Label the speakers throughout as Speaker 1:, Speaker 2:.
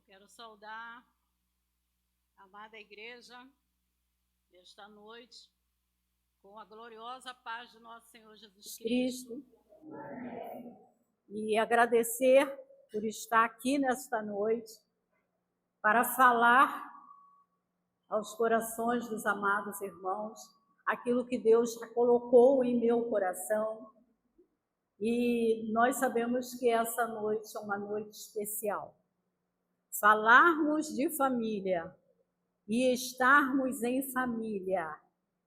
Speaker 1: Quero saudar a amada igreja esta noite com a gloriosa paz de nosso Senhor Jesus Cristo e agradecer por estar aqui nesta noite para falar aos corações dos amados irmãos aquilo que Deus colocou em meu coração. E nós sabemos que essa noite é uma noite especial. Falarmos de família e estarmos em família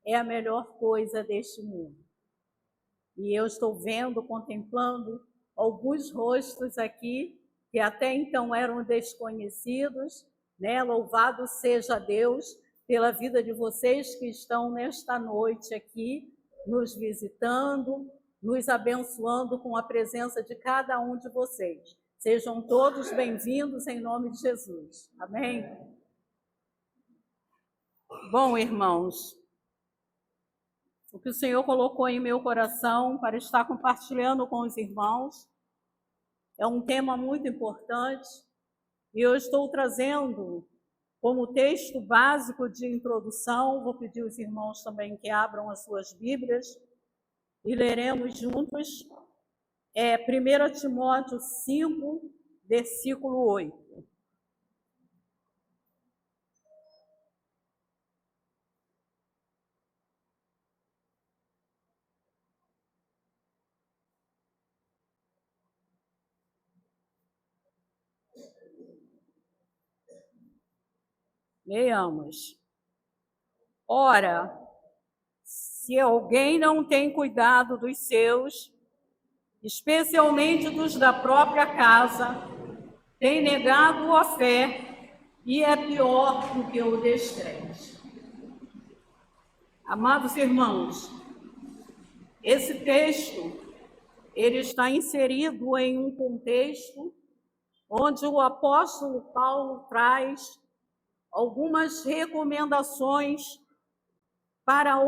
Speaker 1: é a melhor coisa deste mundo. E eu estou vendo, contemplando alguns rostos aqui que até então eram desconhecidos, né? Louvado seja Deus pela vida de vocês que estão nesta noite aqui, nos visitando, nos abençoando com a presença de cada um de vocês. Sejam todos bem-vindos em nome de Jesus. Amém? Bom, irmãos, o que o Senhor colocou em meu coração para estar compartilhando com os irmãos é um tema muito importante e eu estou trazendo como texto básico de introdução. Vou pedir aos irmãos também que abram as suas Bíblias e leremos juntos 1 Timóteo 5, versículo 8. Leiamos. Ora, se alguém não tem cuidado dos seus, especialmente dos da própria casa, tem negado a fé e é pior do que o descrente. Amados irmãos, esse texto ele está inserido em um contexto onde o apóstolo Paulo traz algumas recomendações para a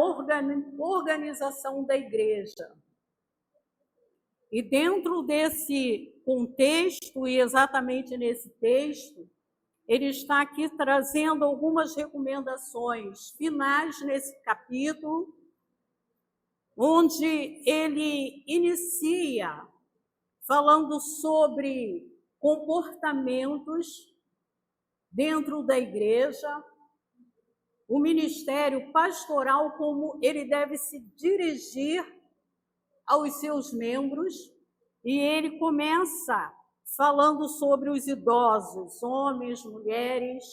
Speaker 1: organização da igreja. E dentro desse contexto, e exatamente nesse texto, ele está aqui trazendo algumas recomendações finais nesse capítulo, onde ele inicia falando sobre comportamentos dentro da igreja, o ministério pastoral, como ele deve se dirigir aos seus membros, e ele começa falando sobre os idosos, homens, mulheres,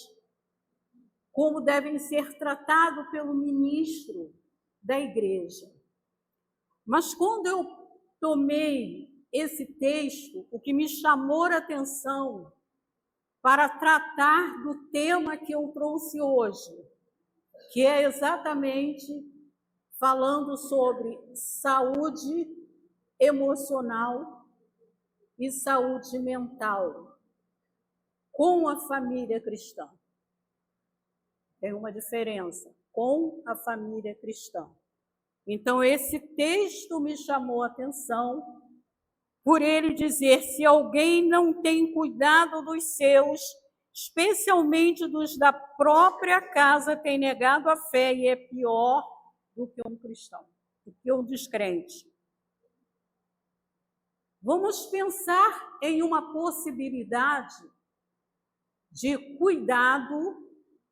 Speaker 1: como devem ser tratados pelo ministro da igreja. Mas quando eu tomei esse texto, o que me chamou a atenção para tratar do tema que eu trouxe hoje, que é exatamente falando sobre saúde emocional e saúde mental com a família cristã. Tem uma diferença, com a família cristã. Então, esse texto me chamou a atenção por ele dizer: se alguém não tem cuidado dos seus, especialmente dos da própria casa, tem negado a fé e é pior do que um cristão, do que um descrente. Vamos pensar em uma possibilidade de cuidado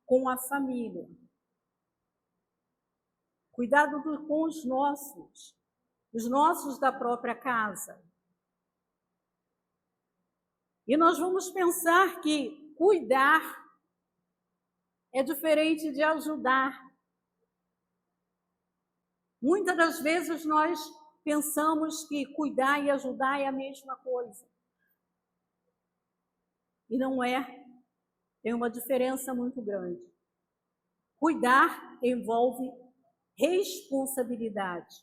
Speaker 1: com a família. Cuidado com os nossos da própria casa. E nós vamos pensar que cuidar é diferente de ajudar. Muitas das vezes nós pensamos que cuidar e ajudar é a mesma coisa. E não é. Tem uma diferença muito grande. Cuidar envolve responsabilidade,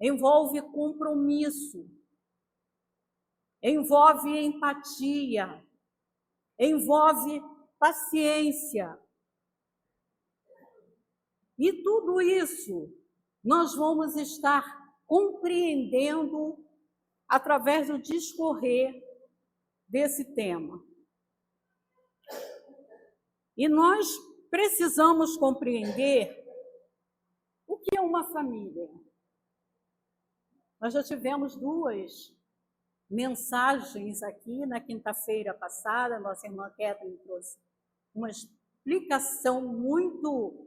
Speaker 1: envolve compromisso, envolve empatia, envolve paciência. E tudo isso nós vamos estar compreendendo através do discorrer desse tema. E nós precisamos compreender o que é uma família. Nós já tivemos 2 mensagens aqui na quinta-feira passada, nossa irmã Kathleen trouxe uma explicação muito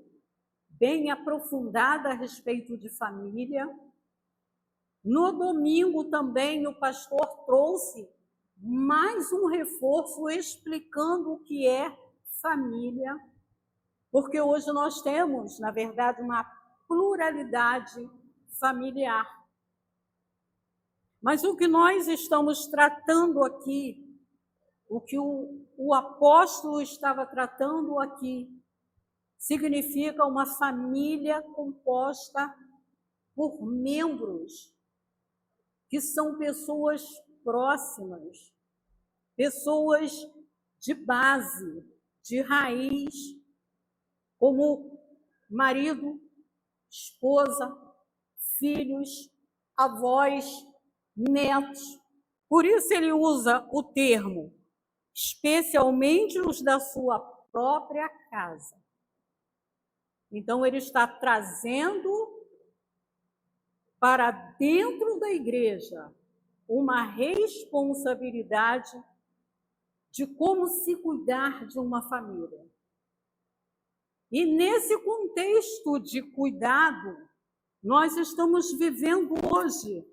Speaker 1: bem aprofundada a respeito de família. No domingo também o pastor trouxe mais um reforço explicando o que é família, porque hoje nós temos, na verdade, uma pluralidade familiar. Mas o que nós estamos tratando aqui, o que o apóstolo estava tratando aqui, significa uma família composta por membros que são pessoas próximas, pessoas de base, de raiz, como marido, esposa, filhos, avós, netos. Por isso ele usa o termo, especialmente os da sua própria casa. Então ele está trazendo para dentro da igreja uma responsabilidade de como se cuidar de uma família. E nesse contexto de cuidado, nós estamos vivendo hoje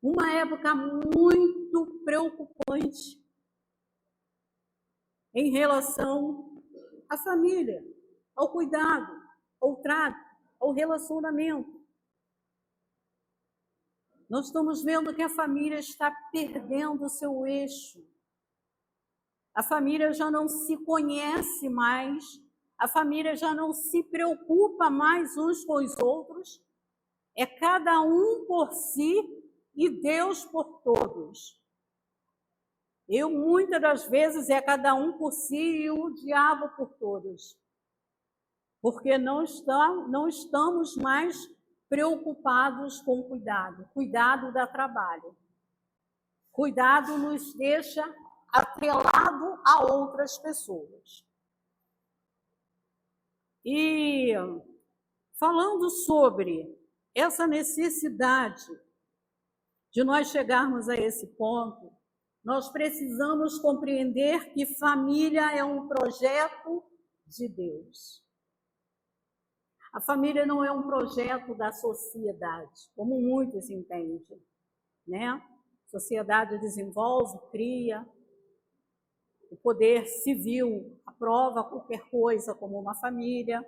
Speaker 1: uma época muito preocupante em relação à família, ao cuidado, ao trato, ao relacionamento. Nós estamos vendo que a família está perdendo o seu eixo. A família já não se conhece mais, a família já não se preocupa mais uns com os outros, é cada um por si e Deus por todos. Muitas das vezes, é cada um por si e o diabo por todos. Porque não estamos mais preocupados com cuidado. Cuidado dá trabalho. Cuidado nos deixa atrelado a outras pessoas. E falando sobre essa necessidade de nós chegarmos a esse ponto, nós precisamos compreender que família é um projeto de Deus. A família não é um projeto da sociedade, como muitos entendem, né? A sociedade desenvolve, cria, o poder civil aprova qualquer coisa como uma família,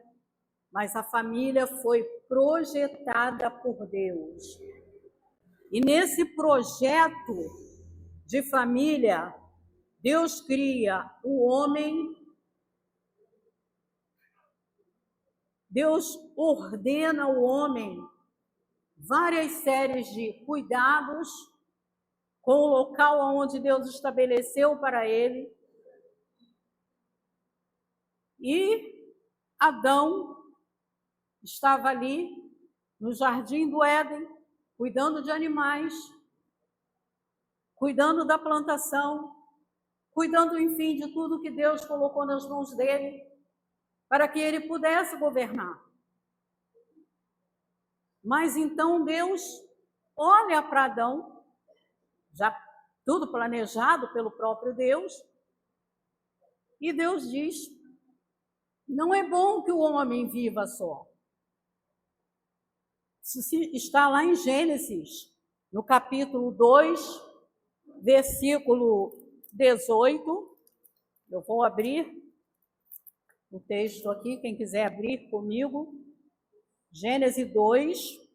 Speaker 1: mas a família foi projetada por Deus. E nesse projeto de família, Deus cria o homem, Deus ordena ao homem várias séries de cuidados com o local onde Deus estabeleceu para ele. E Adão estava ali no jardim do Éden, cuidando de animais, cuidando da plantação, cuidando, enfim, de tudo que Deus colocou nas mãos dele, para que ele pudesse governar. Mas então Deus olha para Adão, já tudo planejado pelo próprio Deus, e Deus diz: não é bom que o homem viva só. Isso está lá em Gênesis, no capítulo 2, versículo 18. Eu vou abrir o texto aqui, quem quiser abrir comigo. Gênesis 2.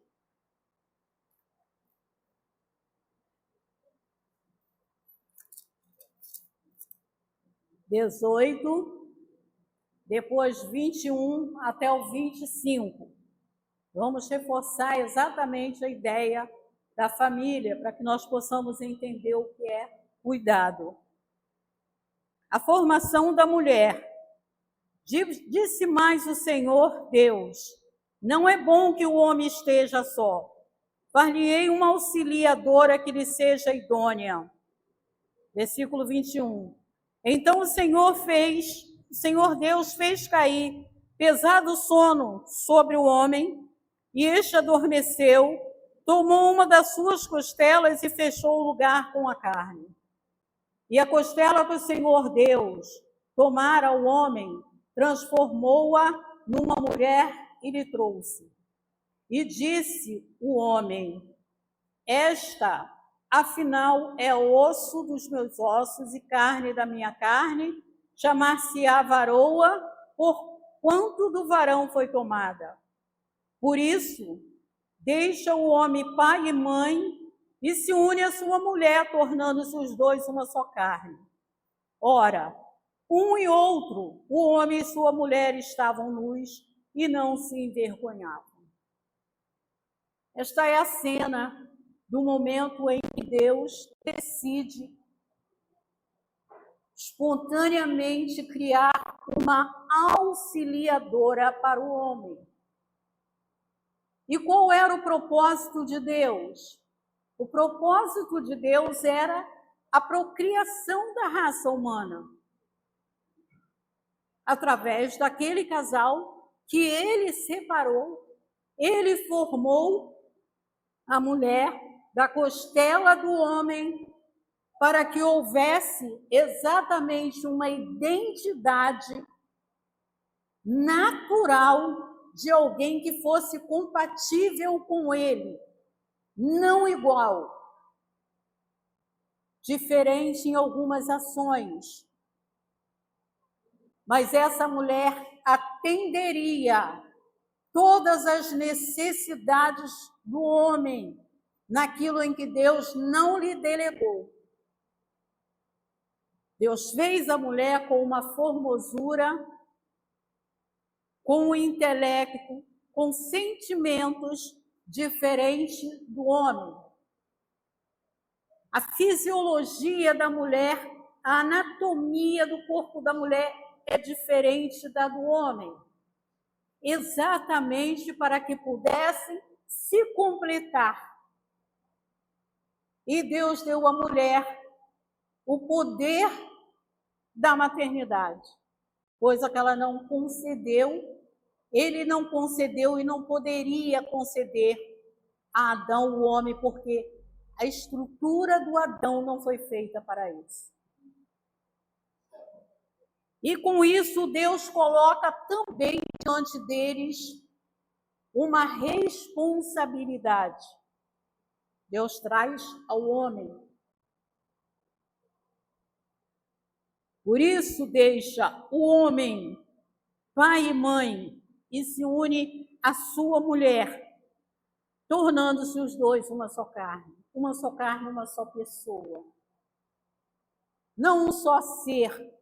Speaker 1: Depois 21 até o 25. Vamos reforçar exatamente a ideia da família, para que nós possamos entender o que é cuidado. A formação da mulher. Disse mais o Senhor Deus: não é bom que o homem esteja só. Far-lhe-ei uma auxiliadora que lhe seja idônea. Versículo 21. Então o Senhor fez o Senhor Deus fez cair pesado sono sobre o homem, e este adormeceu, tomou uma das suas costelas e fechou o lugar com a carne. E a costela que o Senhor Deus tomara ao homem, transformou-a numa mulher e lhe trouxe. E disse o homem: esta, afinal, é osso dos meus ossos e carne da minha carne, chamar-se-á varoa, porquanto do varão foi tomada. Por isso, deixa o homem pai e mãe e se une à sua mulher, tornando-se os dois uma só carne. Ora, um e outro, o homem e sua mulher estavam nus e não se envergonhavam. Esta é a cena do momento em que Deus decide espontaneamente criar uma auxiliadora para o homem. E qual era o propósito de Deus? O propósito de Deus era a procriação da raça humana, através daquele casal que ele separou, ele formou a mulher da costela do homem, para que houvesse exatamente uma identidade natural de alguém que fosse compatível com ele, não igual, diferente em algumas ações. Mas essa mulher atenderia todas as necessidades do homem, naquilo em que Deus não lhe delegou. Deus fez a mulher com uma formosura, com um intelecto, com sentimentos diferentes do homem. A fisiologia da mulher, a anatomia do corpo da mulher é diferente da do homem, exatamente para que pudessem se completar. E Deus deu à mulher o poder da maternidade, coisa que ela não concedeu, ele não concedeu e não poderia conceder a Adão, o homem, porque a estrutura do Adão não foi feita para isso. E com isso, Deus coloca também diante deles uma responsabilidade. Deus traz ao homem. Por isso, deixa o homem, pai e mãe, e se une à sua mulher, tornando-se os dois uma só carne, uma só pessoa. Não um só ser.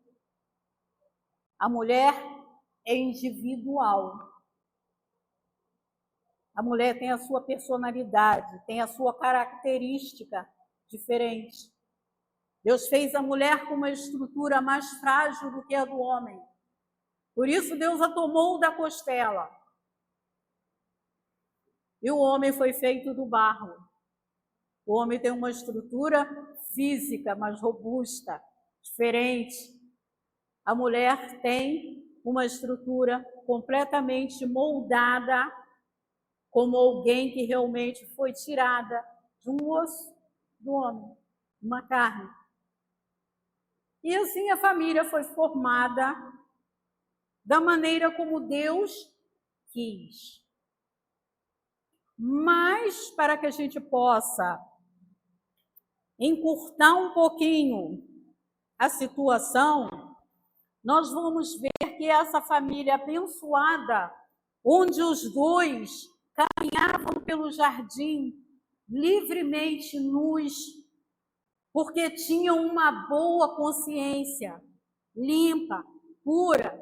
Speaker 1: A mulher é individual. A mulher tem a sua personalidade, tem a sua característica diferente. Deus fez a mulher com uma estrutura mais frágil do que a do homem. Por isso, Deus a tomou da costela. E o homem foi feito do barro. O homem tem uma estrutura física mais robusta, diferente. A mulher tem uma estrutura completamente moldada, como alguém que realmente foi tirada de um osso do homem, uma carne. E assim a família foi formada da maneira como Deus quis. Mas, para que a gente possa encurtar um pouquinho a situação, nós vamos ver que essa família abençoada, onde os dois caminhavam pelo jardim livremente nus, porque tinham uma boa consciência, limpa, pura,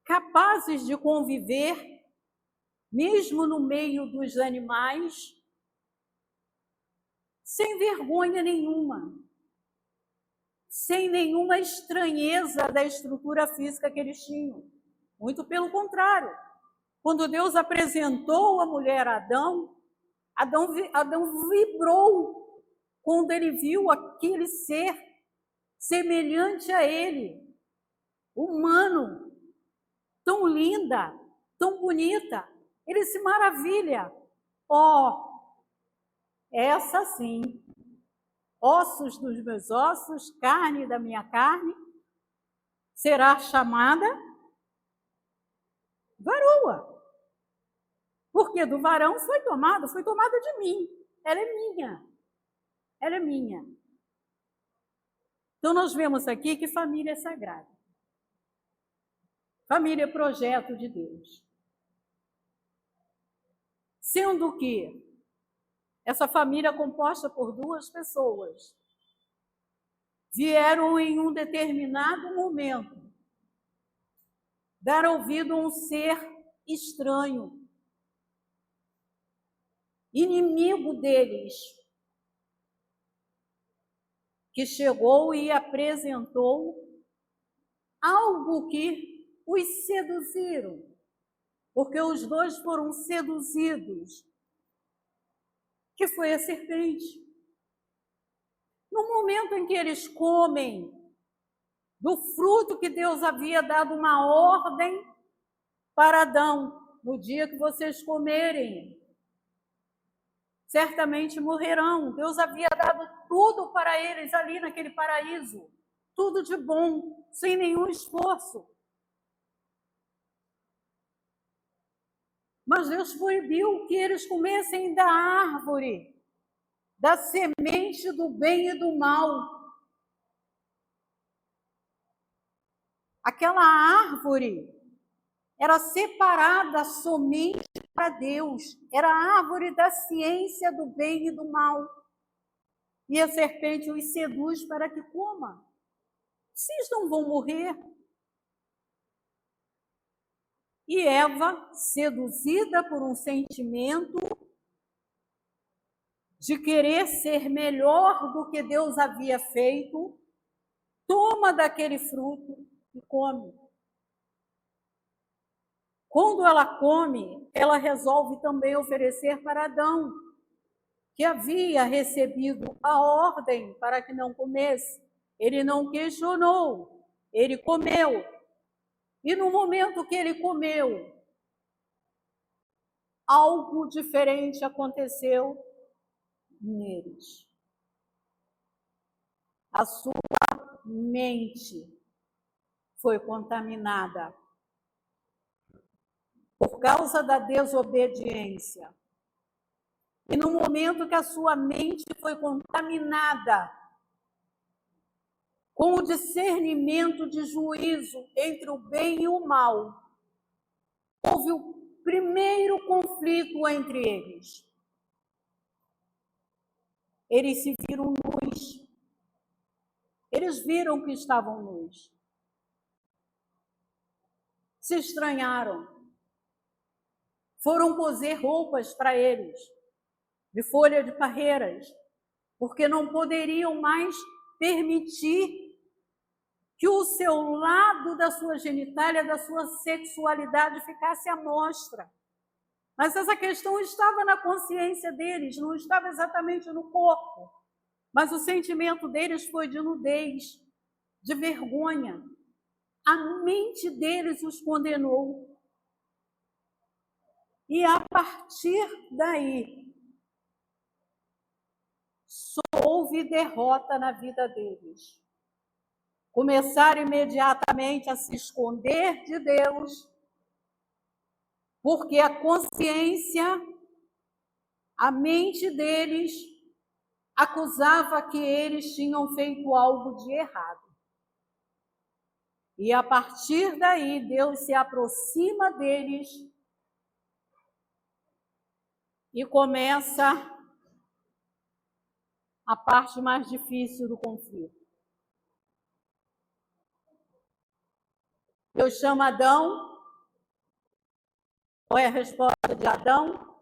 Speaker 1: capazes de conviver, mesmo no meio dos animais, sem vergonha nenhuma, sem nenhuma estranheza da estrutura física que eles tinham. Muito pelo contrário. Quando Deus apresentou a mulher a Adão, Adão vibrou quando ele viu aquele ser semelhante a ele, humano, tão linda, tão bonita. Ele se maravilha. Essa sim, ossos dos meus ossos, carne da minha carne, será chamada varoa. Porque do varão foi tomada de mim. Ela é minha. Ela é minha. Então nós vemos aqui que família é sagrada. Família é projeto de Deus. Sendo que essa família é composta por duas pessoas. Vieram em um determinado momento dar ouvido a um ser estranho, inimigo deles, que chegou e apresentou algo que os seduziram, porque os dois foram seduzidos, que foi a serpente. No momento em que eles comem do fruto que Deus havia dado uma ordem para Adão, no dia que vocês comerem, certamente morrerão. Deus havia dado tudo para eles ali naquele paraíso, tudo de bom, sem nenhum esforço. Mas Deus proibiu que eles comessem da árvore, da semente do bem e do mal. Aquela árvore era separada somente para Deus. Era a árvore da ciência do bem e do mal. E a serpente os seduz para que coma. Vocês não vão morrer. E Eva, seduzida por um sentimento de querer ser melhor do que Deus havia feito, toma daquele fruto e come. Quando ela come, ela resolve também oferecer para Adão, que havia recebido a ordem para que não comesse. Ele não questionou, ele comeu. E no momento que ele comeu, algo diferente aconteceu neles. A sua mente foi contaminada por causa da desobediência. E no momento que a sua mente foi contaminada com o discernimento de juízo entre o bem e o mal, houve o primeiro conflito entre eles. Eles se viram nus. Eles viram que estavam nus. Se estranharam. Foram coser roupas para eles, de folha de parreiras, porque não poderiam mais permitir que o seu lado da sua genitália, da sua sexualidade ficasse à mostra. Mas essa questão estava na consciência deles, não estava exatamente no corpo. Mas o sentimento deles foi de nudez, de vergonha. A mente deles os condenou. E a partir daí, só houve derrota na vida deles. Começaram imediatamente a se esconder de Deus, porque a consciência, a mente deles, acusava que eles tinham feito algo de errado. E a partir daí, Deus se aproxima deles e começa a parte mais difícil do conflito. Deus chama Adão. Qual é a resposta de Adão?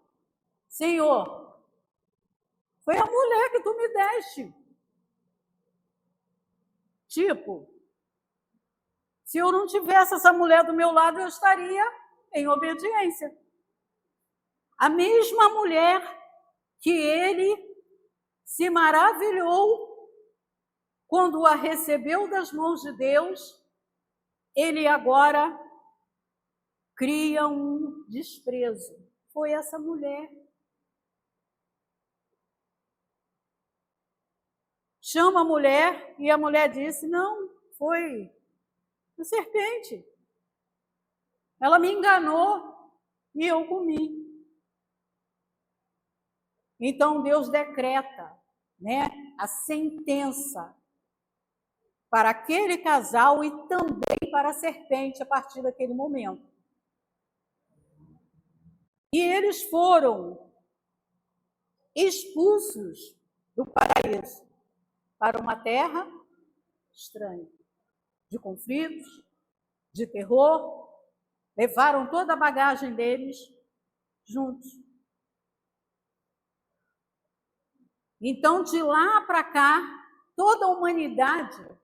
Speaker 1: Senhor, foi a mulher que tu me deste. Tipo, se eu não tivesse essa mulher do meu lado, eu estaria em obediência. A mesma mulher que ele se maravilhou quando a recebeu das mãos de Deus, ele agora cria um desprezo. Foi essa mulher. Chama a mulher e a mulher disse: não, foi a serpente. Ela me enganou e eu comi. Então Deus decreta, a sentença para aquele casal e também para a serpente a partir daquele momento. E eles foram expulsos do paraíso para uma terra estranha, de conflitos, de terror, levaram toda a bagagem deles juntos. Então, de lá para cá, toda a humanidade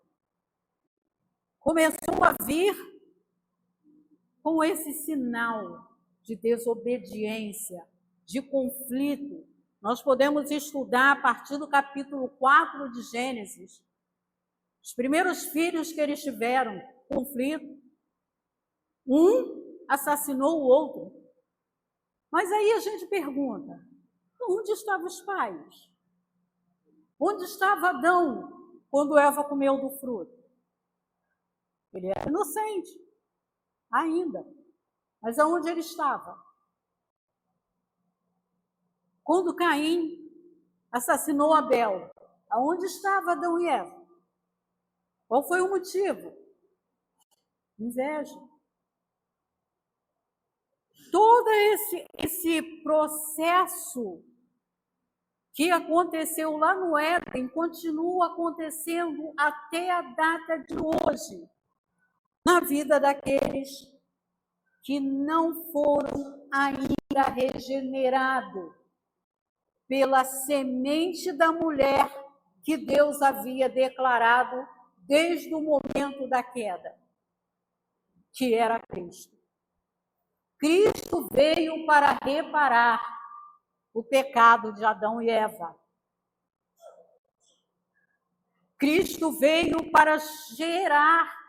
Speaker 1: começou a vir com esse sinal de desobediência, de conflito. Nós podemos estudar a partir do capítulo 4 de Gênesis. Os primeiros filhos que eles tiveram, conflito. Um assassinou o outro. Mas aí a gente pergunta, onde estavam os pais? Onde estava Adão quando Eva comeu do fruto? Ele era inocente, ainda. Mas aonde ele estava? Quando Caim assassinou Abel, aonde estava Adão e Eva? Qual foi o motivo? Inveja. Todo esse processo que aconteceu lá no Éden continua acontecendo até a data de hoje, na vida daqueles que não foram ainda regenerados pela semente da mulher que Deus havia declarado desde o momento da queda, que era Cristo. Cristo veio para reparar o pecado de Adão e Eva. Cristo veio para gerar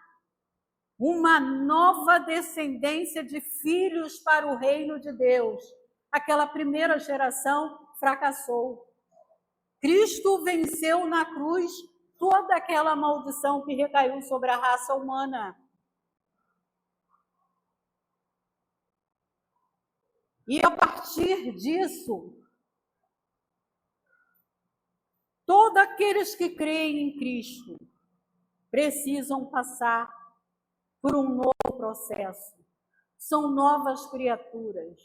Speaker 1: uma nova descendência de filhos para o reino de Deus. Aquela primeira geração fracassou. Cristo venceu na cruz toda aquela maldição que recaiu sobre a raça humana. E a partir disso, todos aqueles que creem em Cristo precisam passar por um novo processo. São novas criaturas,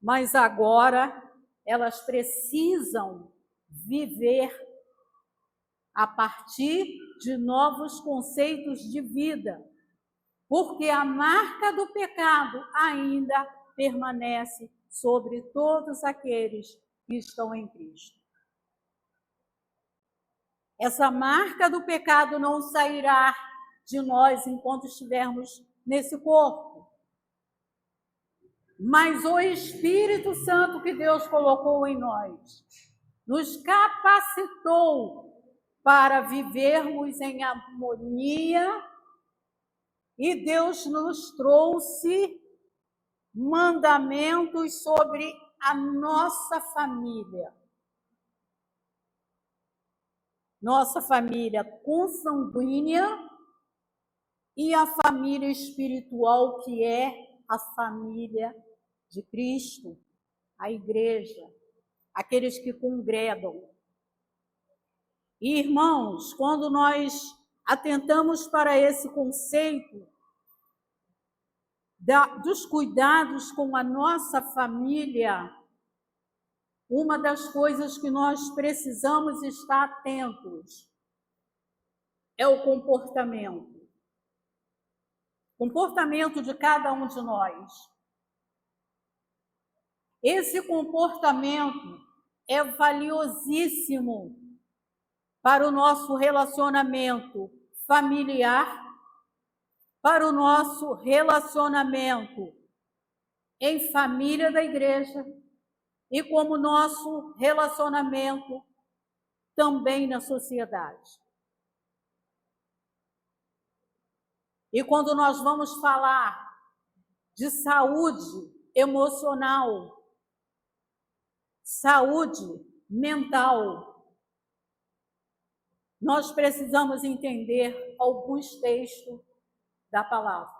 Speaker 1: mas agora elas precisam viver a partir de novos conceitos de vida, porque a marca do pecado ainda permanece sobre todos aqueles que estão em Cristo. Essa marca do pecado não sairá de nós enquanto estivermos nesse corpo. Mas o Espírito Santo que Deus colocou em nós nos capacitou para vivermos em harmonia e Deus nos trouxe mandamentos sobre a nossa família. Nossa família consanguínea e a família espiritual, que é a família de Cristo, a igreja, aqueles que congregam. E, irmãos, quando nós atentamos para esse conceito dos cuidados com a nossa família, uma das coisas que nós precisamos estar atentos é o comportamento. Comportamento de cada um de nós. Esse comportamento é valiosíssimo para o nosso relacionamento familiar, para o nosso relacionamento em família da igreja e como nosso relacionamento também na sociedade. E quando nós vamos falar de saúde emocional, saúde mental, nós precisamos entender alguns textos da palavra.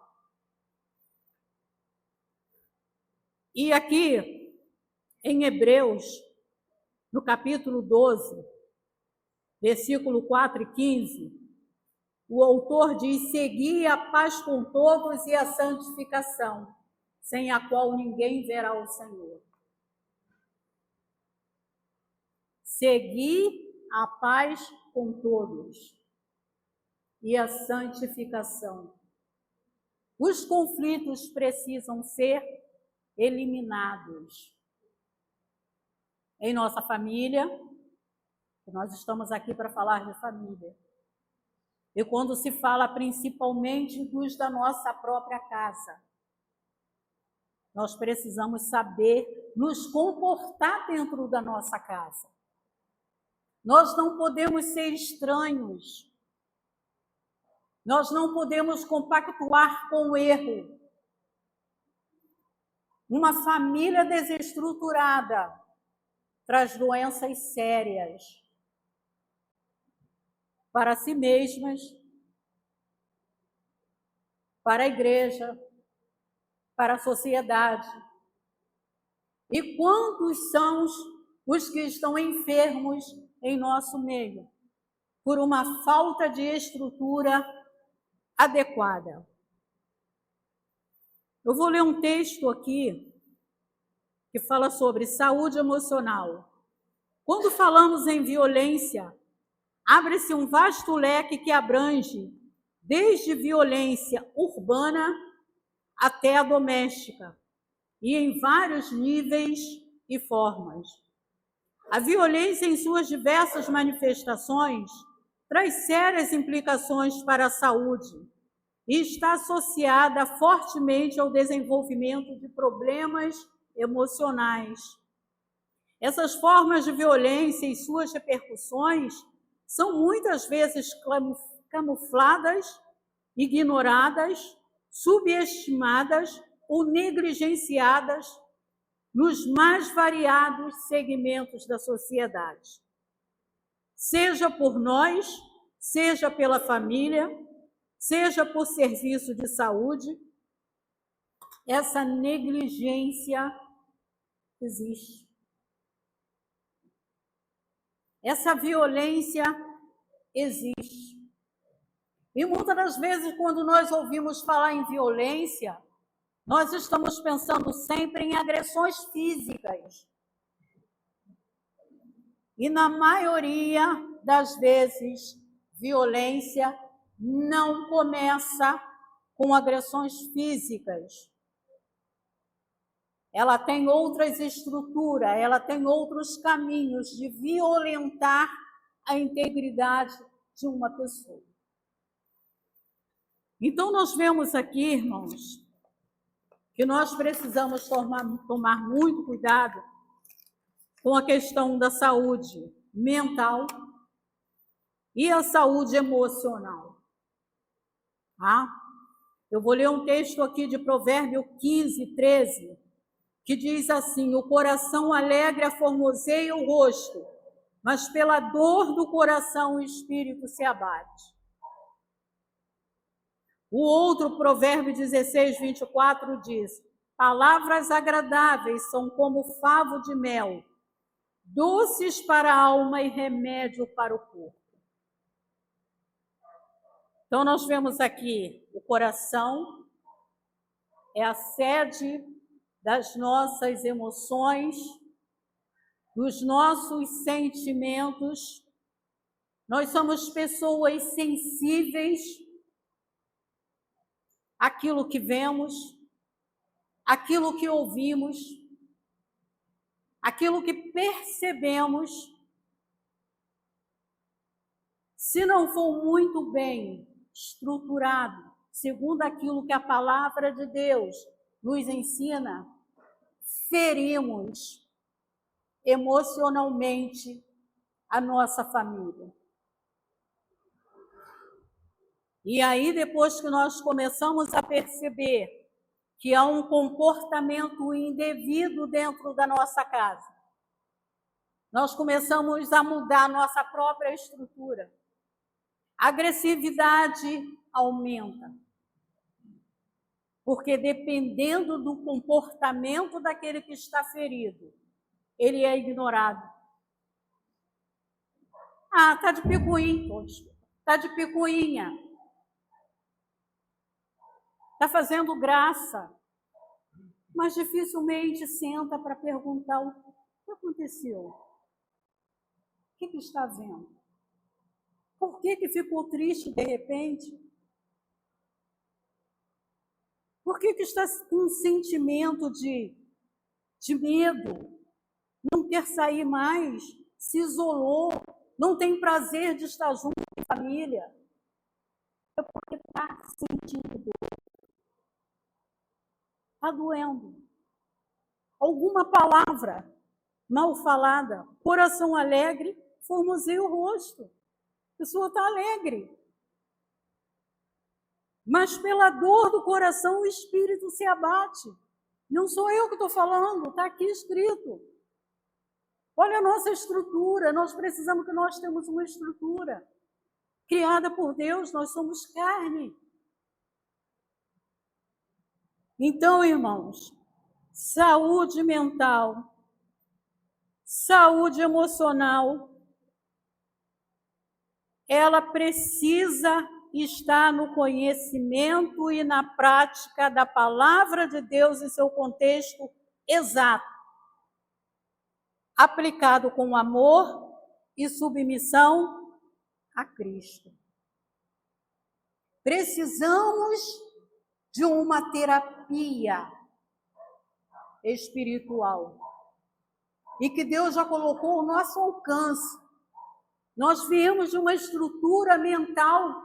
Speaker 1: E aqui, em Hebreus, no capítulo 12, versículo 4 e 15, o autor diz: segui a paz com todos e a santificação, sem a qual ninguém verá o Senhor. Segui a paz com todos e a santificação. Os conflitos precisam ser eliminados. Em nossa família, nós estamos aqui para falar de família. E quando se fala principalmente dos da nossa própria casa, nós precisamos saber nos comportar dentro da nossa casa. Nós não podemos ser estranhos. Nós não podemos compactuar com o erro. Uma família desestruturada traz doenças sérias para si mesmas, para a igreja, para a sociedade. E quantos são os que estão enfermos em nosso meio por uma falta de estrutura adequada? Eu vou ler um texto aqui que fala sobre saúde emocional. Quando falamos em violência, abre-se um vasto leque que abrange desde violência urbana até a doméstica, e em vários níveis e formas. A violência, em suas diversas manifestações, traz sérias implicações para a saúde e está associada fortemente ao desenvolvimento de problemas emocionais. Essas formas de violência e suas repercussões são muitas vezes camufladas, ignoradas, subestimadas ou negligenciadas nos mais variados segmentos da sociedade. Seja por nós, seja pela família, seja por serviço de saúde, essa negligência existe. Essa violência existe. E muitas das vezes, quando nós ouvimos falar em violência, nós estamos pensando sempre em agressões físicas. E na maioria das vezes, violência não começa com agressões físicas. Ela tem outras estruturas, ela tem outros caminhos de violentar a integridade de uma pessoa. Então, nós vemos aqui, irmãos, que nós precisamos tomar muito cuidado com a questão da saúde mental e a saúde emocional. Tá? Eu vou ler um texto aqui de Provérbios 15, 13, que diz assim: o coração alegre aformoseia o rosto, mas pela dor do coração o espírito se abate. O outro, Provérbio 16, 24, diz: palavras agradáveis são como favo de mel, doces para a alma e remédio para o corpo. Então, nós vemos aqui, o coração é a sede das nossas emoções, dos nossos sentimentos. Nós somos pessoas sensíveis àquilo que vemos, àquilo que ouvimos, aquilo que percebemos. Se não for muito bem estruturado, segundo aquilo que a palavra de Deus nos ensina, ferimos emocionalmente a nossa família. E aí, depois que nós começamos a perceber que há um comportamento indevido dentro da nossa casa, nós começamos a mudar nossa própria estrutura. A agressividade aumenta. Porque dependendo do comportamento daquele que está ferido, ele é ignorado. Ah, tá de picuinha, tá de picuinha. Tá fazendo graça. Mas dificilmente senta para perguntar o que aconteceu. O que está vendo? Por que ficou triste de repente? Por que está com um sentimento de medo? Não quer sair mais? Se isolou? Não tem prazer de estar junto com a família? É porque está sentindo dor. Está doendo. Alguma palavra mal falada, coração alegre, formoseia o rosto. A pessoa está alegre. Mas pela dor do coração o espírito se abate. Não sou eu que estou falando, está aqui escrito. Olha a nossa estrutura, nós precisamos que nós temos uma estrutura criada por Deus, nós somos carne. Então, irmãos, saúde mental, saúde emocional, ela precisa estar no conhecimento e na prática da palavra de Deus em seu contexto exato, aplicado com amor e submissão a Cristo. Precisamos de uma terapia espiritual e que Deus já colocou ao nosso alcance. Nós viemos de uma estrutura mental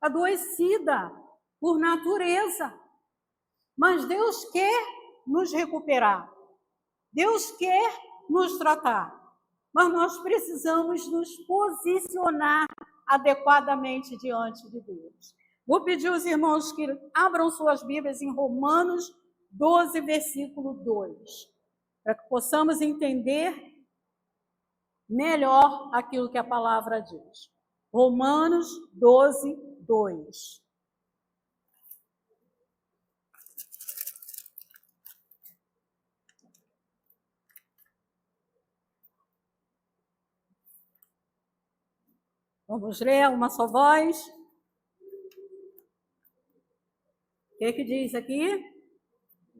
Speaker 1: adoecida por natureza, mas Deus quer nos recuperar, Deus quer nos tratar, mas nós precisamos nos posicionar adequadamente diante de Deus. Vou pedir aos irmãos que abram suas Bíblias em Romanos 12, versículo 2, para que possamos entender melhor aquilo que a palavra diz. Romanos 12, 2. Vamos ler uma só voz. O que diz aqui?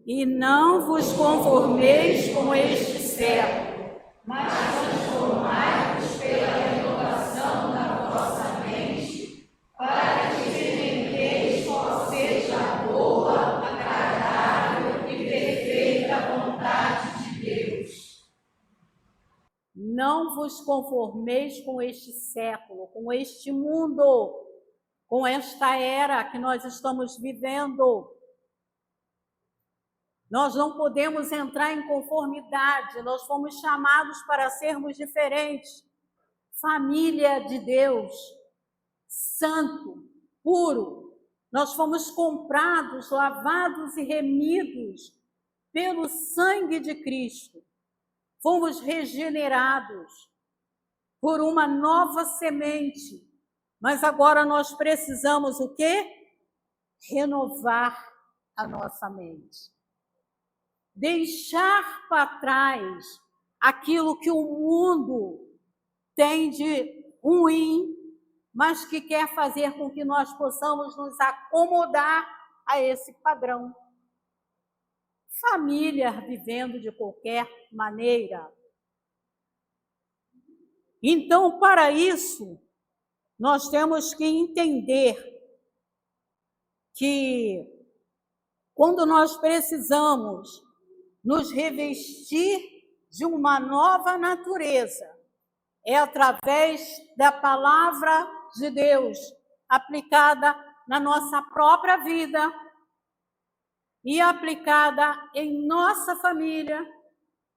Speaker 1: E não vos conformeis com este século, mas transformai-vos pela renovação da vossa mente, para que experimenteis qual seja a boa, agradável e perfeita vontade de Deus. Não vos conformeis com este século, com este mundo, com esta era que nós estamos vivendo. Nós não podemos entrar em conformidade, nós fomos chamados para sermos diferentes. Família de Deus, santo, puro. Nós fomos comprados, lavados e remidos pelo sangue de Cristo. Fomos regenerados por uma nova semente. Mas agora nós precisamos o quê? Renovar a nossa mente. Deixar para trás aquilo que o mundo tem de ruim, mas que quer fazer com que nós possamos nos acomodar a esse padrão. Família vivendo de qualquer maneira. Então, para isso, nós temos que entender que quando nós precisamos nos revestir de uma nova natureza, é através da palavra de Deus aplicada na nossa própria vida e aplicada em nossa família,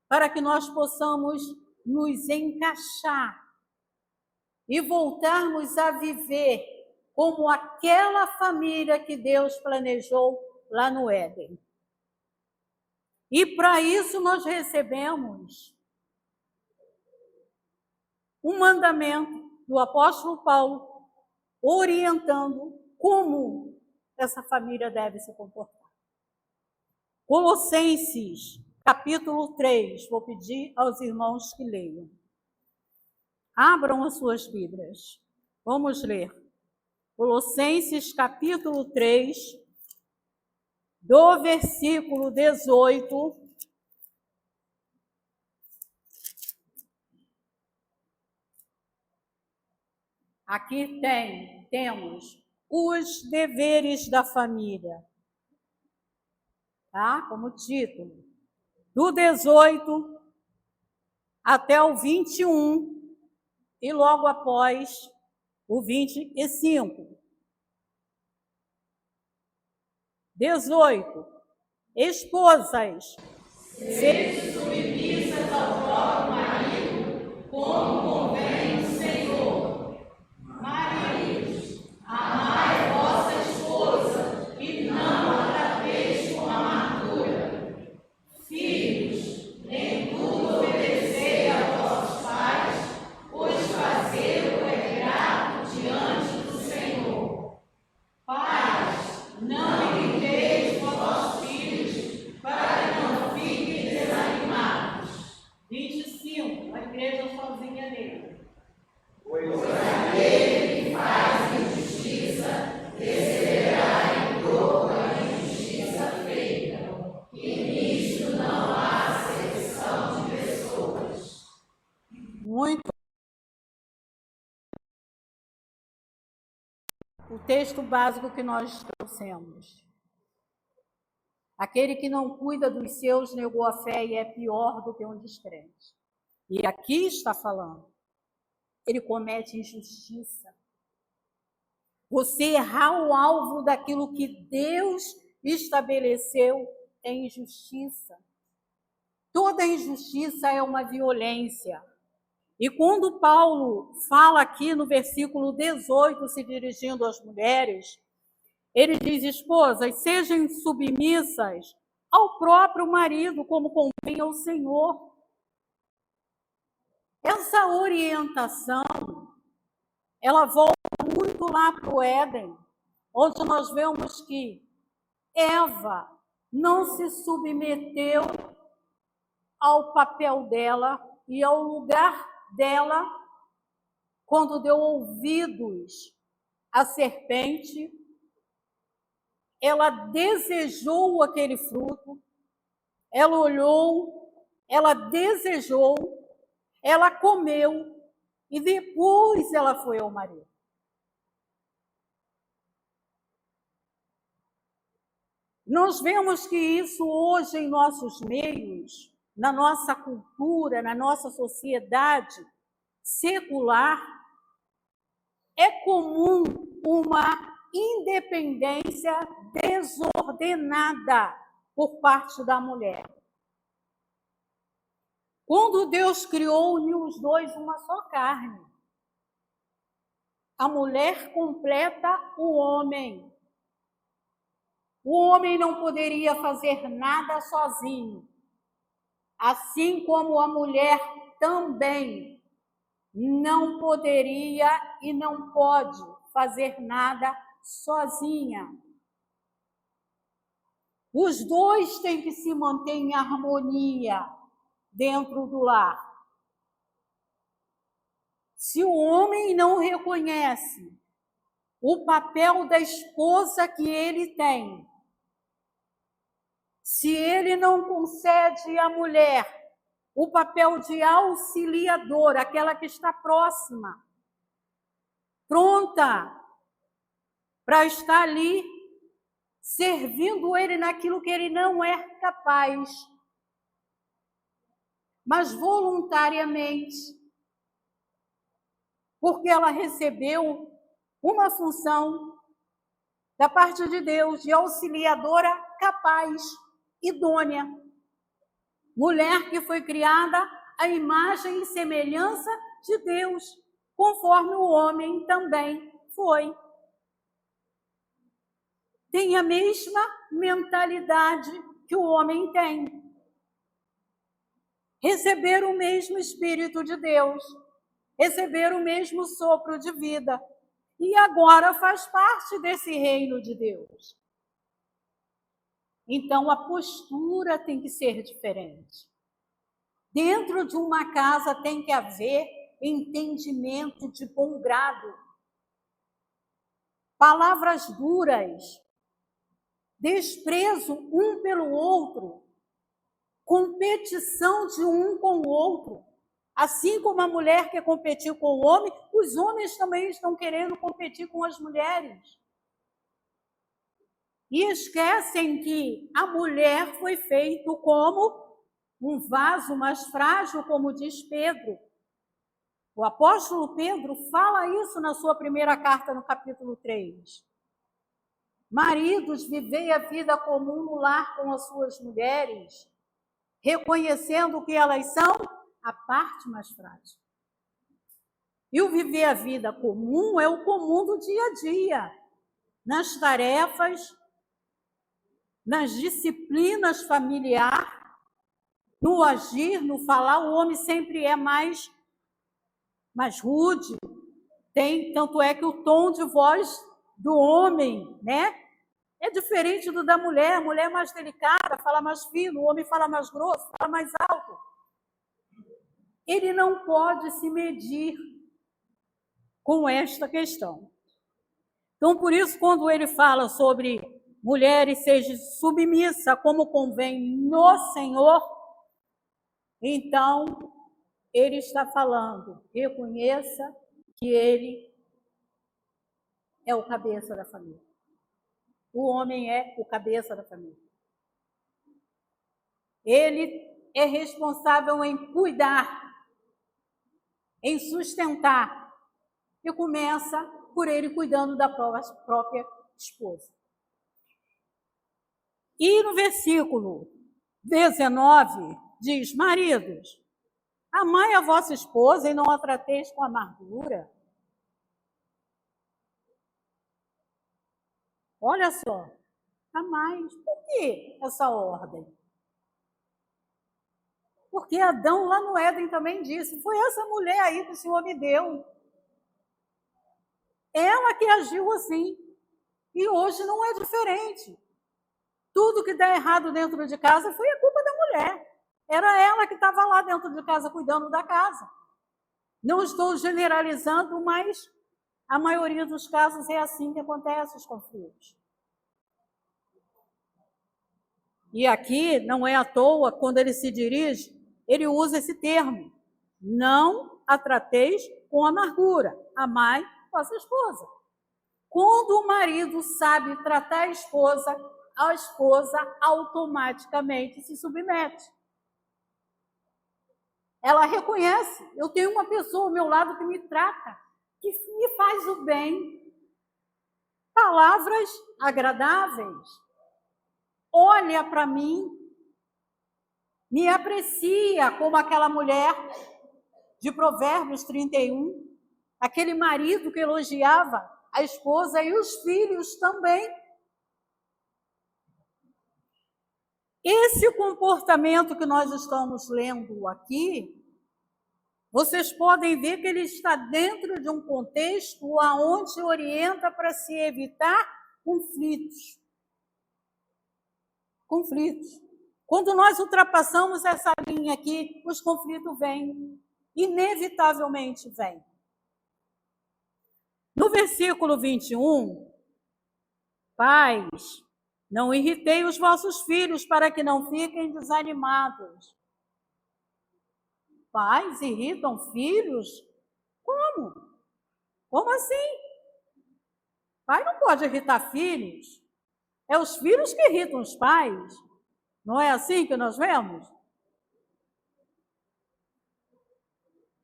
Speaker 1: para que nós possamos nos encaixar e voltarmos a viver como aquela família que Deus planejou lá no Éden. E para isso nós recebemos um mandamento do apóstolo Paulo orientando como essa família deve se comportar. Colossenses, capítulo 3, vou pedir aos irmãos que leiam. Abram as suas Bíblias. Vamos ler. Colossenses, capítulo 3, do versículo 18 aqui temos os deveres da família, tá? Como título. Do 18 até o 21 e logo após o 25. 18. Esposas, sede submissas ao próprio marido, como convém no Senhor. Maridos, amai vossa esposa e não a trateis com amargura. Filhos, em tudo obedecei a vossos pais, pois fazê-lo é grato diante do Senhor. Pais, não irriteis vossos filhos, para que não fiquem desanimados. 25, a igreja sozinha nele. Pois aquele que faz injustiça receberá em dobro a injustiça feita, e nisto não há acepção de pessoas. Muito. O texto básico que nós trouxemos. Aquele que não cuida dos seus negou a fé e é pior do que um descrente. E aqui está falando, ele comete injustiça. Você errar o alvo daquilo que Deus estabeleceu é injustiça. Toda injustiça é uma violência. E quando Paulo fala aqui no versículo 18, se dirigindo às mulheres, ele diz: esposas, sejam submissas ao próprio marido, como convém ao Senhor. Essa orientação, ela volta muito lá para o Éden, onde nós vemos que Eva não se submeteu ao papel dela e ao lugar dela quando deu ouvidos à serpente. Ela desejou aquele fruto, ela olhou, ela desejou, ela comeu e depois ela foi ao marido. Nós vemos que isso hoje em nossos meios, na nossa cultura, na nossa sociedade secular, é comum uma independência desordenada por parte da mulher. Quando Deus criou, uniu os dois uma só carne. A mulher completa o homem. O homem não poderia fazer nada sozinho, assim como a mulher também não poderia e não pode fazer nada sozinha. Os dois têm que se manter em harmonia dentro do lar. Se o homem não reconhece o papel da esposa que ele tem, se ele não concede à mulher o papel de auxiliadora, aquela que está próxima, pronta para estar ali, servindo ele naquilo que ele não é capaz, mas voluntariamente, porque ela recebeu uma função da parte de Deus de auxiliadora capaz, idônea. Mulher que foi criada à imagem e semelhança de Deus. conforme o homem também foi. Tem a mesma mentalidade que o homem tem. Receber o mesmo Espírito de Deus, receber o mesmo sopro de vida. E agora faz parte desse reino de Deus. Então a postura tem que ser diferente. Dentro de uma casa tem que haver entendimento de bom grado. Palavras duras, desprezo um pelo outro, competição de um com o outro. Assim como a mulher quer competir com o homem, os homens também estão querendo competir com as mulheres. E esquecem que a mulher foi feita como um vaso mais frágil, como diz Pedro. O apóstolo Pedro fala isso na sua primeira carta, no capítulo 3. Maridos, vivei a vida comum no lar com as suas mulheres, reconhecendo que elas são a parte mais frágil. E o viver a vida comum é o comum do dia a dia, nas tarefas, nas disciplinas familiares, no agir, no falar. O homem sempre é mais rude. Tanto é que o tom de voz do homem, né, é diferente do da mulher. A mulher é mais delicada, fala mais fino, o homem fala mais grosso, fala mais alto. Ele não pode se medir com esta questão. Então, por isso, quando ele fala sobre mulheres sejam submissa como convém no Senhor, então ele está falando, reconheça que ele é o cabeça da família. O homem é o cabeça da família. Ele é responsável em cuidar, em sustentar, e começa por ele cuidando da própria esposa. E no versículo 19 diz: maridos, amai a vossa esposa e não a trateis com amargura. Olha só, amai. Por que essa ordem? Porque Adão lá no Éden também disse, foi essa mulher aí que o Senhor me deu. Ela que agiu assim. E hoje não é diferente. Tudo que dá errado dentro de casa foi a culpa da mulher. Era ela que estava lá dentro de casa cuidando da casa. Não estou generalizando, mas a maioria dos casos é assim que acontece os conflitos. E aqui, não é à toa, quando ele se dirige, ele usa esse termo. Não a trateis com amargura. Amai vossa esposa. Quando o marido sabe tratar a esposa automaticamente se submete. Ela reconhece, eu tenho uma pessoa ao meu lado que me trata, que me faz o bem. Palavras agradáveis. Olha para mim, me aprecia como aquela mulher de Provérbios 31, aquele marido que elogiava a esposa e os filhos também. Esse comportamento que nós estamos lendo aqui, vocês podem ver que ele está dentro de um contexto onde orienta para se evitar conflitos. Conflitos. Quando nós ultrapassamos essa linha aqui, os conflitos vêm, inevitavelmente vêm. No versículo 21, pais, não irritei os vossos filhos para que não fiquem desanimados. Pais irritam filhos? Como? Como assim? Pai não pode irritar filhos. É os filhos que irritam os pais. Não é assim que nós vemos?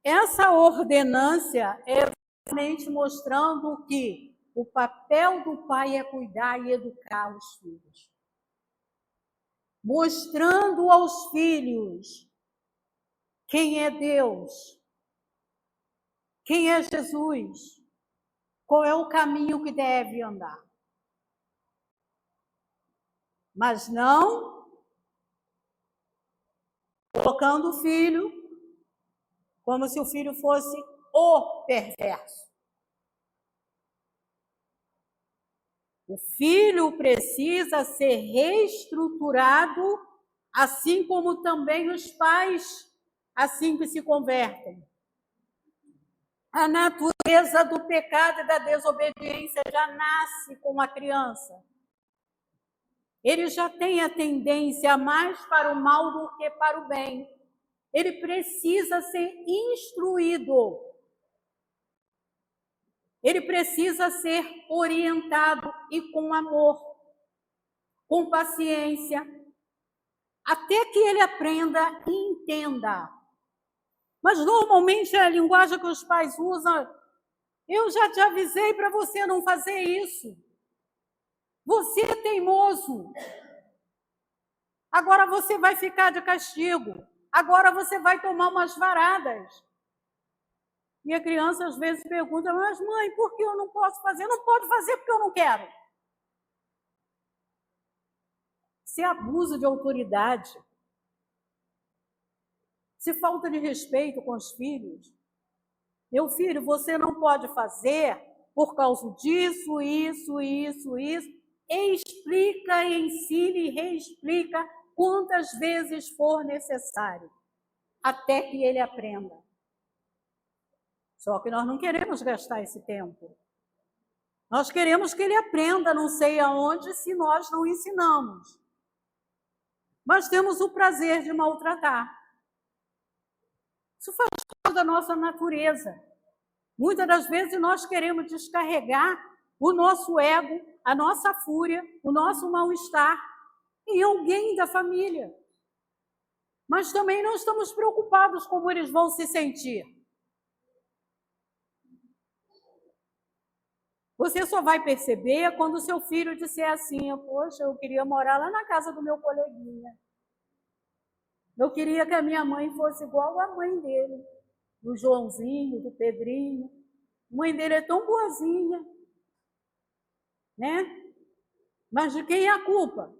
Speaker 1: Essa ordenância é exatamente mostrando que o papel do pai é cuidar e educar os filhos. Mostrando aos filhos quem é Deus, quem é Jesus, qual é o caminho que deve andar. Mas não colocando o filho como se o filho fosse o perverso. O filho precisa ser reestruturado, assim como também os pais, assim que se convertem. A natureza do pecado e da desobediência já nasce com a criança. Ele já tem a tendência mais para o mal do que para o bem. Ele precisa ser instruído. Ele precisa ser orientado e com amor, com paciência, até que ele aprenda e entenda. Mas normalmente a linguagem que os pais usam, eu já te avisei para você não fazer isso. Você é teimoso. Agora você vai ficar de castigo. Agora você vai tomar umas varadas. E a criança às vezes pergunta, mas mãe, por que eu não posso fazer? Não pode fazer porque eu não quero. Se abuso de autoridade, se falta de respeito com os filhos. Meu filho, você não pode fazer por causa disso, isso. Explica, ensine e reexplica quantas vezes for necessário, até que ele aprenda. Só que nós não queremos gastar esse tempo. Nós queremos que ele aprenda não sei aonde se nós não ensinamos. Mas temos o prazer de maltratar. Isso faz parte da nossa natureza. Muitas das vezes nós queremos descarregar o nosso ego, a nossa fúria, o nosso mal-estar em alguém da família. Mas também não estamos preocupados como eles vão se sentir. Você só vai perceber quando o seu filho disser assim, poxa, eu queria morar lá na casa do meu coleguinha. Eu queria que a minha mãe fosse igual à mãe dele, do Joãozinho, do Pedrinho. A mãe dele é tão boazinha, né? Mas de quem é a culpa?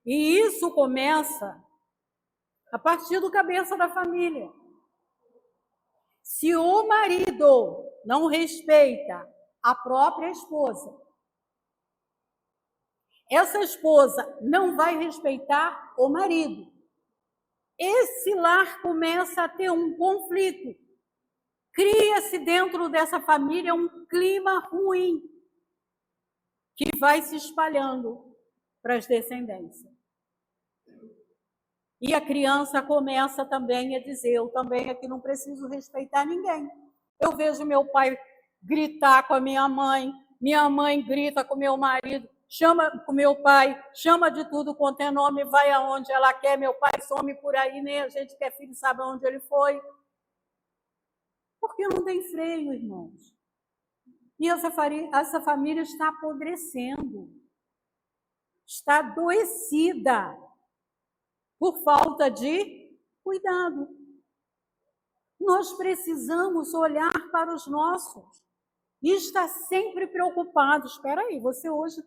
Speaker 1: E isso começa a partir do cabeça da família. Se o marido não respeita a própria esposa, essa esposa não vai respeitar o marido. Esse lar começa a ter um conflito. Cria-se dentro dessa família um clima ruim que vai se espalhando para as descendências. E a criança começa também a dizer, eu também aqui não preciso respeitar ninguém. Eu vejo meu pai gritar com a minha mãe grita com meu marido, chama com meu pai, chama de tudo quanto é nome, vai aonde ela quer, meu pai some por aí, nem a gente que é filho sabe aonde ele foi. Porque não tem freio, irmãos. E essa família está apodrecendo, está adoecida por falta de cuidado. Nós precisamos olhar para os nossos e estar sempre preocupados. Espera aí, você hoje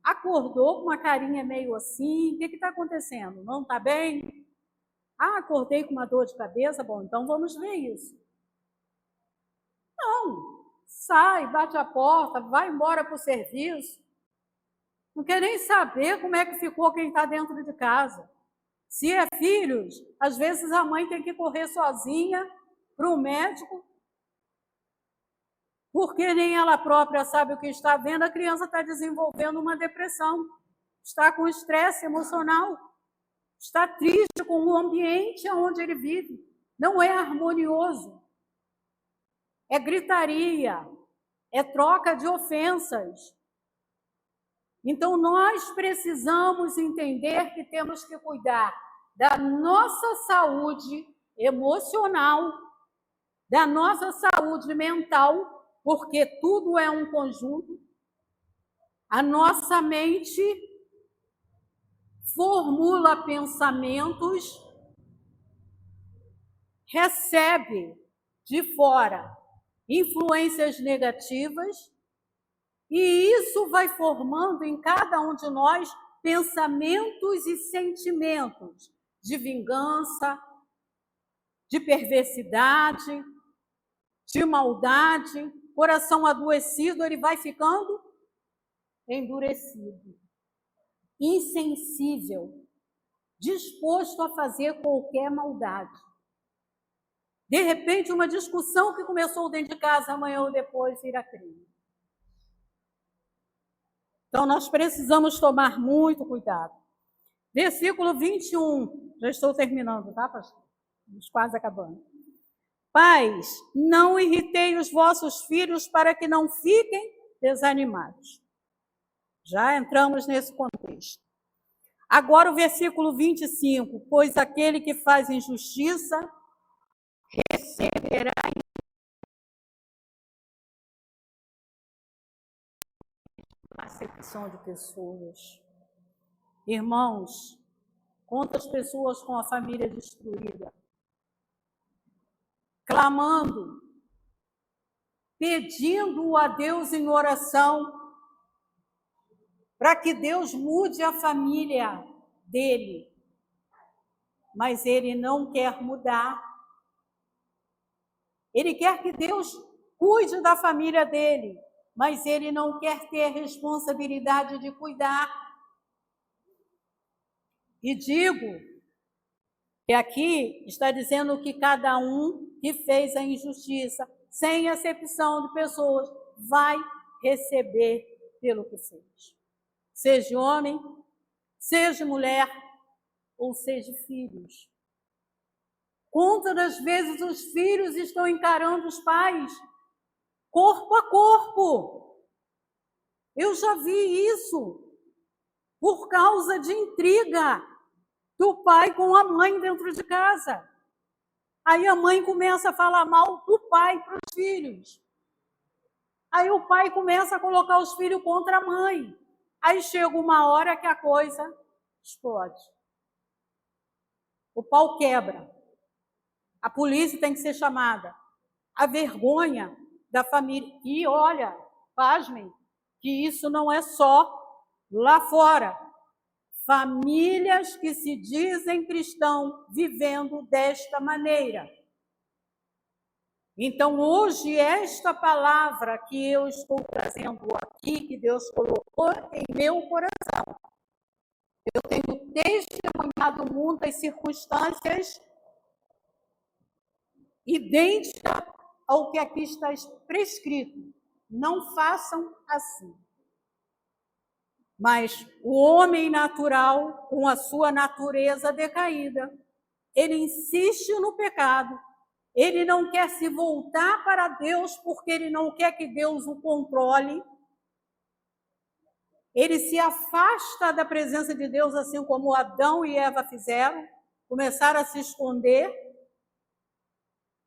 Speaker 1: acordou com uma carinha meio assim, o que está acontecendo? Não está bem? Acordei com uma dor de cabeça, bom, então vamos ver isso. Não, sai, bate a porta, vai embora para o serviço. Não quer nem saber como é que ficou quem está dentro de casa. Se é filhos, às vezes a mãe tem que correr sozinha para o médico, porque nem ela própria sabe o que está vendo, a criança está desenvolvendo uma depressão, está com estresse emocional, está triste com o ambiente onde ele vive, não é harmonioso, é gritaria, é troca de ofensas. Então, nós precisamos entender que temos que cuidar da nossa saúde emocional, da nossa saúde mental, porque tudo é um conjunto. A nossa mente formula pensamentos, recebe de fora influências negativas, e isso vai formando em cada um de nós pensamentos e sentimentos de vingança, de perversidade, de maldade. Coração adoecido, ele vai ficando endurecido, insensível, disposto a fazer qualquer maldade. De repente, uma discussão que começou dentro de casa, amanhã ou depois vira crime. Então, nós precisamos tomar muito cuidado. Versículo 21, já estou terminando, tá, pastor? Estamos quase acabando. Pais, não irritei os vossos filhos para que não fiquem desanimados. Já entramos nesse contexto. Agora o versículo 25, pois aquele que faz injustiça receberá acepção de pessoas. Irmãos, quantas pessoas com a família destruída, clamando, pedindo a Deus em oração para que Deus mude a família dele, mas ele não quer mudar. Ele quer que Deus cuide da família dele, mas ele não quer ter a responsabilidade de cuidar. E digo que aqui está dizendo que cada um que fez a injustiça, sem acepção de pessoas, vai receber pelo que fez. Seja homem, seja mulher, ou seja filhos. Quantas vezes os filhos estão encarando os pais corpo a corpo? Eu já vi isso por causa de intriga do pai com a mãe dentro de casa. Aí a mãe começa a falar mal do pai para os filhos. Aí o pai começa a colocar os filhos contra a mãe. Aí chega uma hora que a coisa explode. O pau quebra. A polícia tem que ser chamada. A vergonha da família. E olha, pasmem, que isso não é só lá fora. Famílias que se dizem cristãos vivendo desta maneira. Então, hoje, esta palavra que eu estou trazendo aqui, que Deus colocou em meu coração, eu tenho testemunhado muitas circunstâncias idênticas ao que aqui está prescrito. Não façam assim. Mas o homem natural, com a sua natureza decaída, ele insiste no pecado, ele não quer se voltar para Deus porque ele não quer que Deus o controle, ele se afasta da presença de Deus, assim como Adão e Eva fizeram, começaram a se esconder,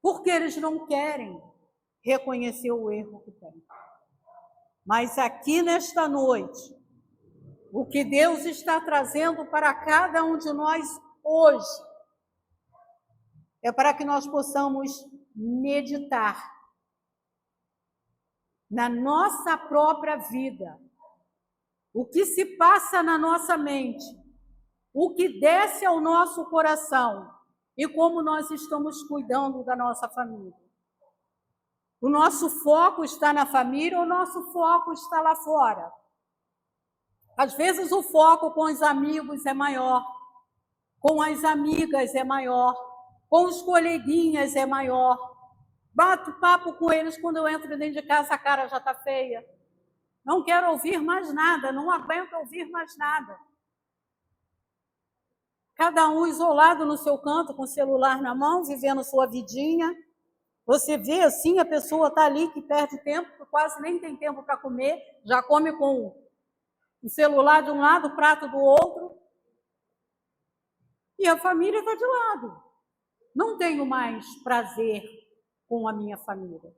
Speaker 1: porque eles não querem reconhecer o erro que têm. Mas aqui nesta noite, o que Deus está trazendo para cada um de nós hoje é para que nós possamos meditar na nossa própria vida, o que se passa na nossa mente, o que desce ao nosso coração e como nós estamos cuidando da nossa família. O nosso foco está na família ou o nosso foco está lá fora? Às vezes o foco com os amigos é maior, com as amigas é maior, com os coleguinhas é maior. Bato papo com eles, quando eu entro dentro de casa a cara já está feia. Não quero ouvir mais nada, não aguento ouvir mais nada. Cada um isolado no seu canto, com o celular na mão, vivendo sua vidinha. Você vê assim, a pessoa está ali que perde tempo, quase nem tem tempo para comer, já come com o celular de um lado, o prato do outro. E a família está de lado. Não tenho mais prazer com a minha família.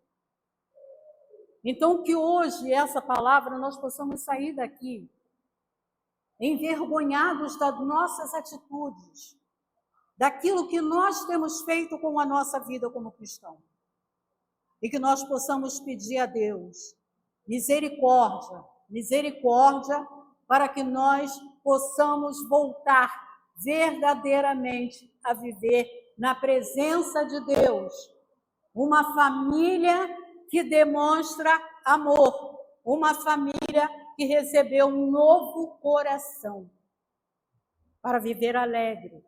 Speaker 1: Então, que hoje, essa palavra, nós possamos sair daqui envergonhados das nossas atitudes, daquilo que nós temos feito com a nossa vida como cristão. e que nós possamos pedir a Deus misericórdia, misericórdia, para que nós possamos voltar verdadeiramente a viver na presença de Deus. Uma família que demonstra amor, uma família que recebeu um novo coração para viver alegre.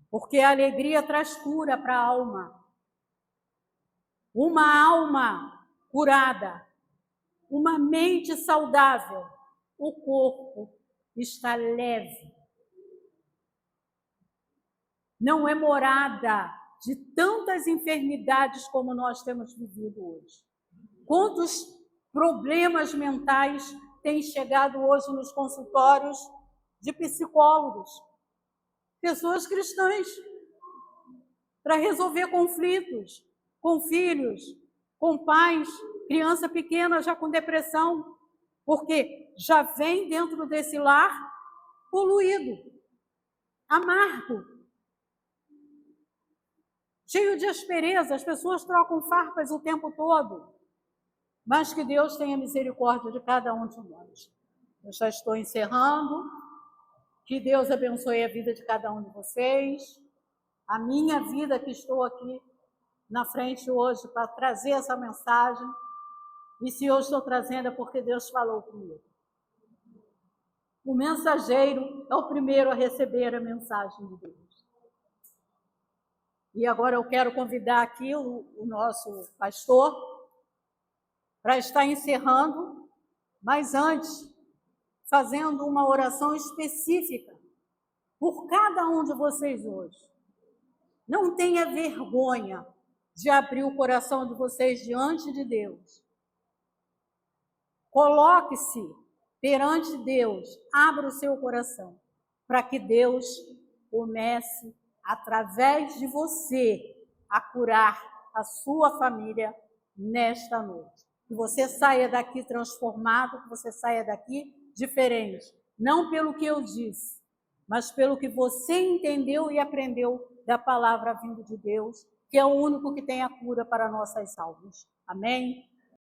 Speaker 1: Porque a alegria traz cura para a alma. Uma alma curada, uma mente saudável, o corpo está leve. Não é morada de tantas enfermidades como nós temos vivido hoje. Quantos problemas mentais têm chegado hoje nos consultórios de psicólogos? Pessoas cristãs, para resolver conflitos com filhos, com pais, criança pequena já com depressão, porque já vem dentro desse lar poluído, amargo, cheio de aspereza. As pessoas trocam farpas o tempo todo, mas que Deus tenha misericórdia de cada um de nós. Eu já estou encerrando. Que Deus abençoe a vida de cada um de vocês, a minha vida, que estou aqui na frente hoje para trazer essa mensagem. E se eu estou trazendo é porque Deus falou comigo. O mensageiro é o primeiro a receber a mensagem de Deus. E agora eu quero convidar aqui o nosso pastor para estar encerrando, mas antes, fazendo uma oração específica por cada um de vocês hoje. Não tenha vergonha de abrir o coração de vocês diante de Deus. Coloque-se perante Deus, abra o seu coração, para que Deus comece, através de você, a curar a sua família nesta noite. Que você saia daqui transformado, que você saia daqui diferente. Não pelo que eu disse, mas pelo que você entendeu e aprendeu da palavra vinda de Deus, que é o único que tem a cura para nossas almas. Amém?